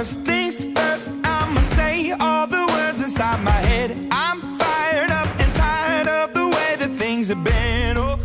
First things first, I'ma say all the words inside my head. I'm fired up and tired of the way that things have been. Oh,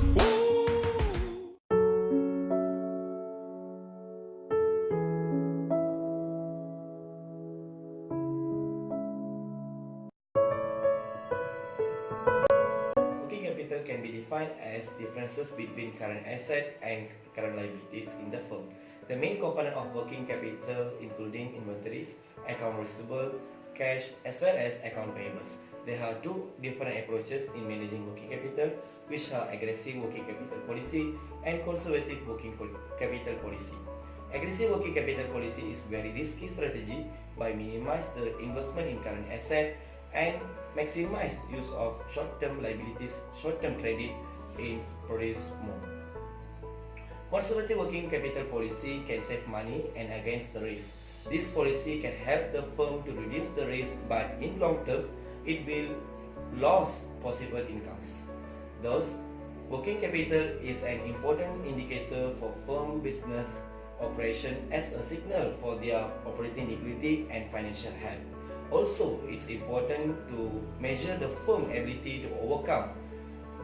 Working capital can be defined as differences between current asset and current liabilities in the firm. The main component of working capital including inventories, account receivable, cash as well as account payables. There are two different approaches in managing working capital, which are aggressive working capital policy and conservative working capital policy. Aggressive working capital policy is very risky strategy by minimize the investment in current asset and maximize use of short-term liabilities, short-term credit in produce more. Conservative working capital policy can save money and against the risk. This policy can help the firm to reduce the risk, but in long term, it will lose possible incomes. Thus, working capital is an important indicator for firm business operation as a signal for their operating liquidity and financial health. Also, it's important to measure the firm's ability to overcome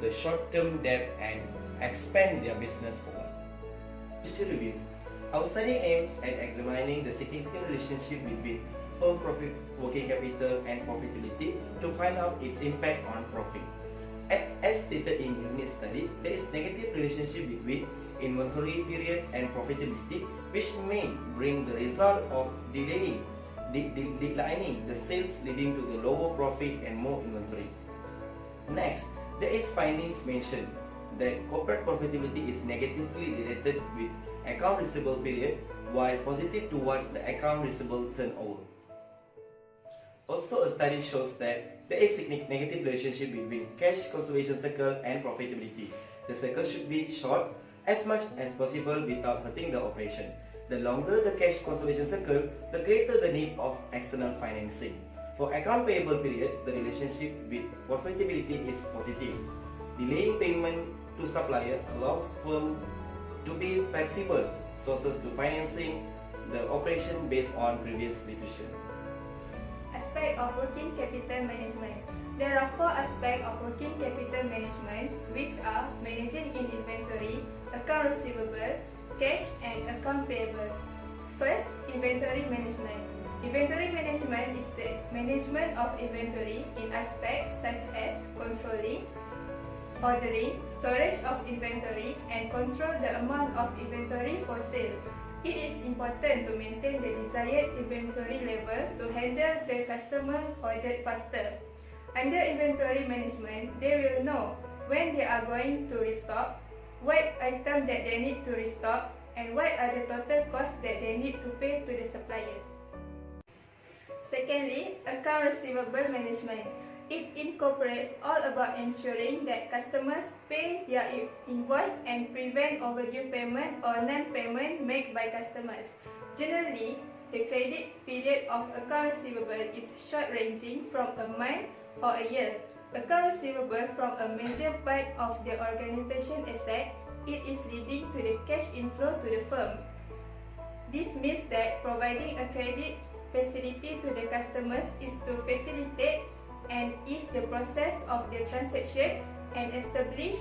the short-term debt and expand their business forward. Literature review. Our study aims at examining the significant relationship between firm profit, working capital, and profitability to find out its impact on profit. As stated in unit study, there is negative relationship between inventory period and profitability, which may bring the result of declining the sales, leading to the lower profit and more inventory. Next, there is findings mentioned that corporate profitability is negatively related with account receivable period, while positive towards the account receivable turnover. Also, a study shows that there is a negative relationship between cash conservation cycle and profitability. The cycle should be short as much as possible without hurting the operation. The longer the cash conservation cycle, the greater the need of external financing. For account payable period, the relationship with profitability is positive. Delaying payment to supplier allows firm to be flexible sources to financing the operation based on previous situation. Aspect of working capital management. There are 4 aspects of working capital management, which are managing in inventory, account receivable, cash and account payable. First, inventory management. Inventory management is the management of inventory in aspects such as controlling, ordering, storage of inventory, and control the amount of inventory for sale. It is important to maintain the desired inventory level to handle the customer order faster. Under inventory management, they will know when they are going to restock, what item that they need to restock, and what are the total costs that they need to pay to the suppliers. Secondly, account receivable management. It incorporates all about ensuring that customers pay their invoice and prevent overdue payment or non-payment made by customers. Generally, the credit period of account receivable is short-ranging from a month or a year. Account receivable from a major part of the organization asset, it is leading to the cash inflow to the firms. This means that providing a credit facility to the customers is to facilitate and ease the process of the transaction and establish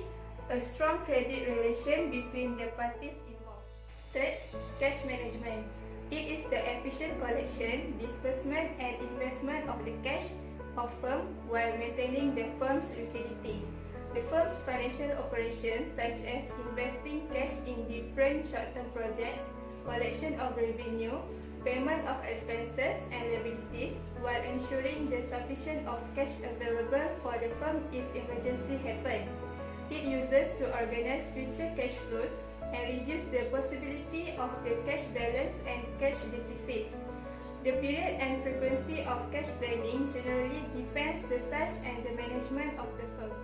a strong credit relation between the parties involved. Third, cash management. It is the efficient collection, disbursement and investment of the cash of firm while maintaining the firm's liquidity. The firm's financial operations such as investing cash in different short-term projects, collection of revenue, payment of expenses and liabilities, while ensuring the sufficient of cash available for the firm if emergency happen. It uses to organize future cash flows and reduce the possibility of the cash balance and cash deficits. The period and frequency of cash planning generally depends the size and the management of the firm.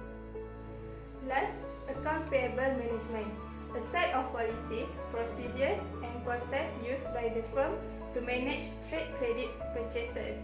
Last, account payable management. A set of policies, procedures and process used by the firm to manage trade credit purchases.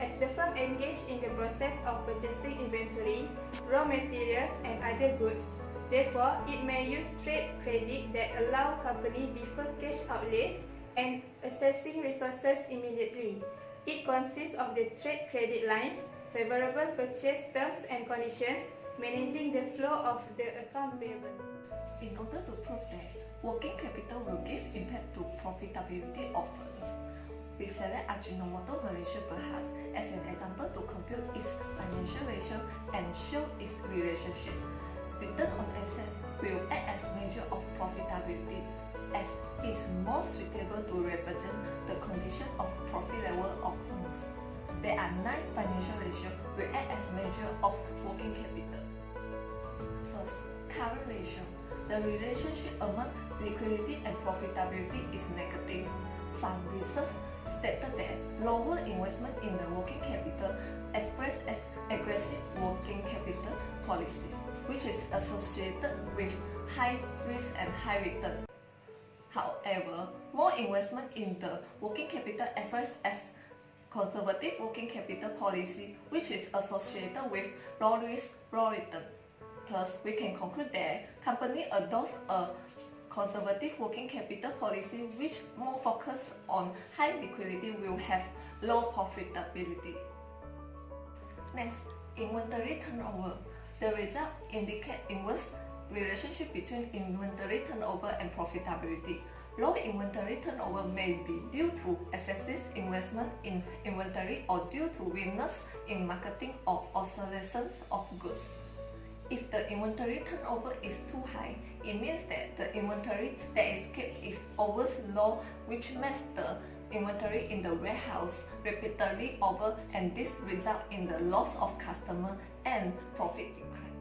As the firm engaged in the process of purchasing inventory, raw materials and other goods, therefore it may use trade credit that allow company defer cash outlays and assessing resources immediately. It consists of the trade credit lines, favorable purchase terms and conditions, managing the flow of the account payable. In order to prove that working capital will give impact to profitability of firms, we select Ajinomoto Malaysia Berhad as an example to compute its financial ratio and show its relationship. Return on asset will act as measure of profitability as is more suitable to represent the condition of profit level of firms. There are 9 financial ratios will act as measure of working capital. First, current ratio. The relationship among liquidity and profitability is negative. Some research stated that lower investment in the working capital expressed as aggressive working capital policy, which is associated with high risk and high return. However, more investment in the working capital expressed as conservative working capital policy, which is associated with low risk, low return. Thus, we can conclude that company adopts a conservative working capital policy which more focus on high liquidity will have low profitability. Next, inventory turnover. The result indicate inverse relationship between inventory turnover and profitability. Low inventory turnover may be due to excessive investment in inventory or due to weakness in marketing or obsolescence of goods. If the inventory turnover is too high, it means that the inventory that is kept is always low, which makes the inventory in the warehouse repeatedly over, and this results in the loss of customer and profit decline.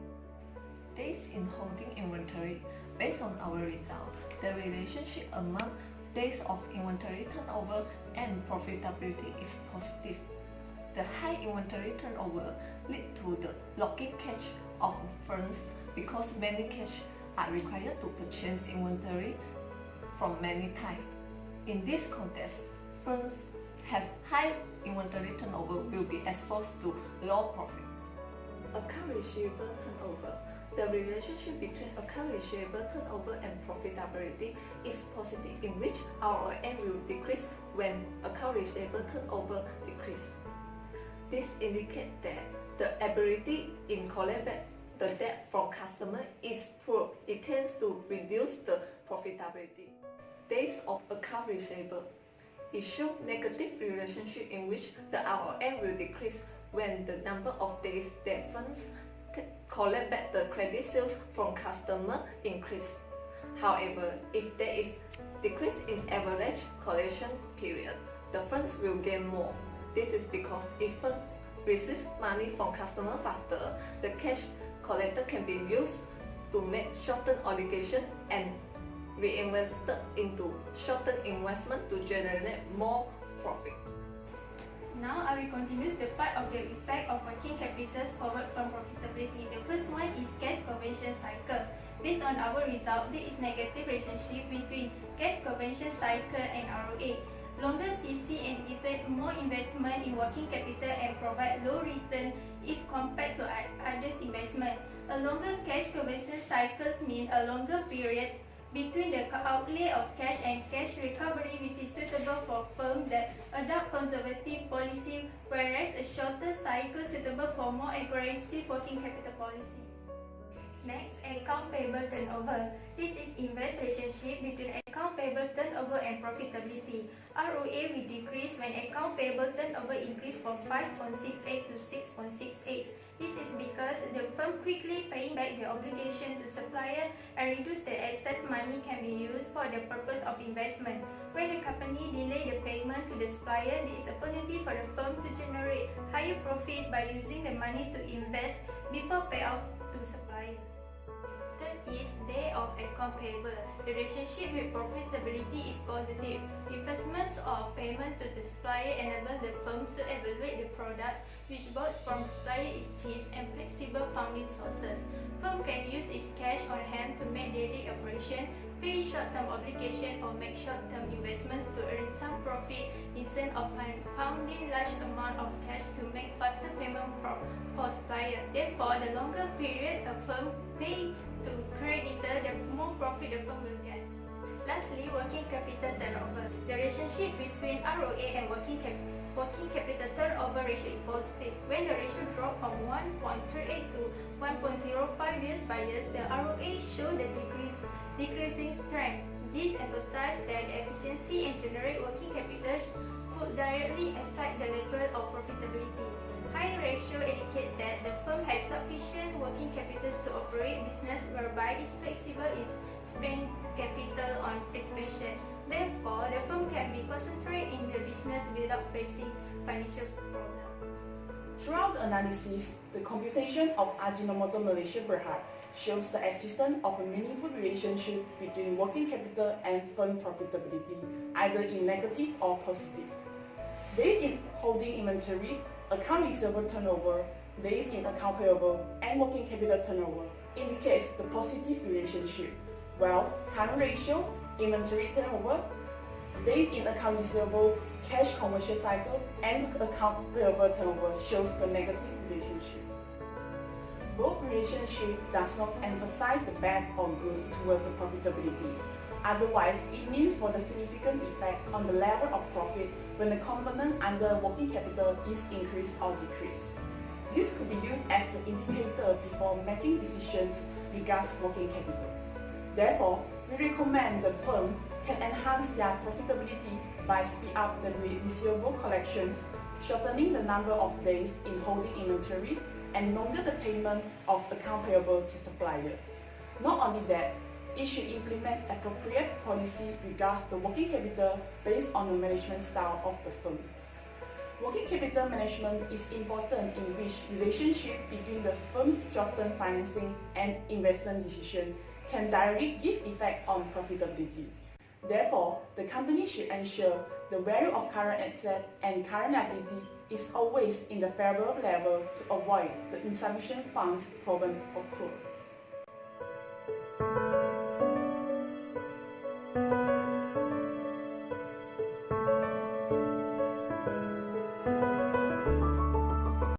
Days in holding inventory. Based on our result, the relationship among days of inventory turnover and profitability is positive. The high inventory turnover lead to the locking cash of firms because many cash are required to purchase inventory from many times. In this context, firms have high inventory turnover will be exposed to low profits. Account receivable turnover. The relationship between account receivable turnover and profitability is positive, in which ROM will decrease when account receivable turnover decrease. This indicates that the ability in collect back the debt from customer is poor. It tends to reduce the profitability. Days of account receivable. It shows negative relationship in which the ROM will decrease when the number of days that firms collect back the credit sales from customer increase. However, if there is decrease in average collection period, the firms will gain more. This is because if firms receive money from customer faster, the cash collected can be used to make short-term obligation and reinvested into short-term investment to generate more profit. Now I will continue the part of the effect of working capitals forward from profitability. The first one is cash conversion cycle. Based on our result, there is negative relationship between cash conversion cycle and ROA. Longer CC indicated more investment in working capital and provide low return if compared to others' investment. A longer cash conversion cycles mean a longer period between the outlay of cash and cash recovery, which is suitable for firms that adopt conservative policy, whereas a shorter cycle suitable for more aggressive working capital policies. Next, account payable turnover. This is inverse relationship between account payable turnover and profitability. ROA will decrease when account payable turnover increase from 5.68 to 6.68. This is because the firm quickly paying back the obligation to supplier and reduce the excess money can be used for the purpose of investment. When the company delay the payment to the supplier, there is opportunity for the firm to generate higher profit by using the money to invest before payoff to suppliers. Third is day of account payable. The relationship with profitability is positive. Reimbursements or payment to the supplier enable the firm to evaluate the products which bought from supplier is cheap and flexible funding sources. Firm can use its cash on hand to make daily operation, pay short-term obligation or make short-term investments to earn some profit instead of funding large amount of cash to make faster payment for supplier. Therefore, the longer period a firm pay to creditor, the more profit the firm will get. Lastly, working capital turnover. The relationship between ROA and working capital turnover ratio is positive. When the ratio dropped from 1.38 to 1.05 years by years, the ROA showed the decreasing trend. This emphasizes that the efficiency and generate working capital could directly affect the level of profitability. High ratio indicates that the firm has sufficient working capital to operate business whereby it's flexible in spending capital on expansion. Therefore, the firm can be concentrated in the business without facing financial problems. Throughout the analysis, the computation of Ajinomoto Malaysia Berhad shows the existence of a meaningful relationship between working capital and firm profitability, either in negative or positive. Days in holding inventory, account receivable turnover, days in account payable, and working capital turnover indicates the positive relationship, while current ratio, inventory turnover, days in account receivable, cash conversion cycle, and account payable turnover shows the negative relationship. Both relationships does not emphasize the bad or good towards the profitability. Otherwise, it means for the significant effect on the level of profit when the component under working capital is increased or decreased. This could be used as the indicator before making decisions regarding working capital. Therefore, we recommend the firm can enhance their profitability by speed up the receivable collections, shortening the number of days in holding inventory, and longer the payment of account payable to supplier. Not only that, it should implement appropriate policy regards the working capital based on the management style of the firm. Working capital management is important in which relationship between the firm's short-term financing and investment decision can directly give effect on profitability. Therefore, the company should ensure the value of current asset and current liability is always in the favorable level to avoid the insufficient funds problem occur.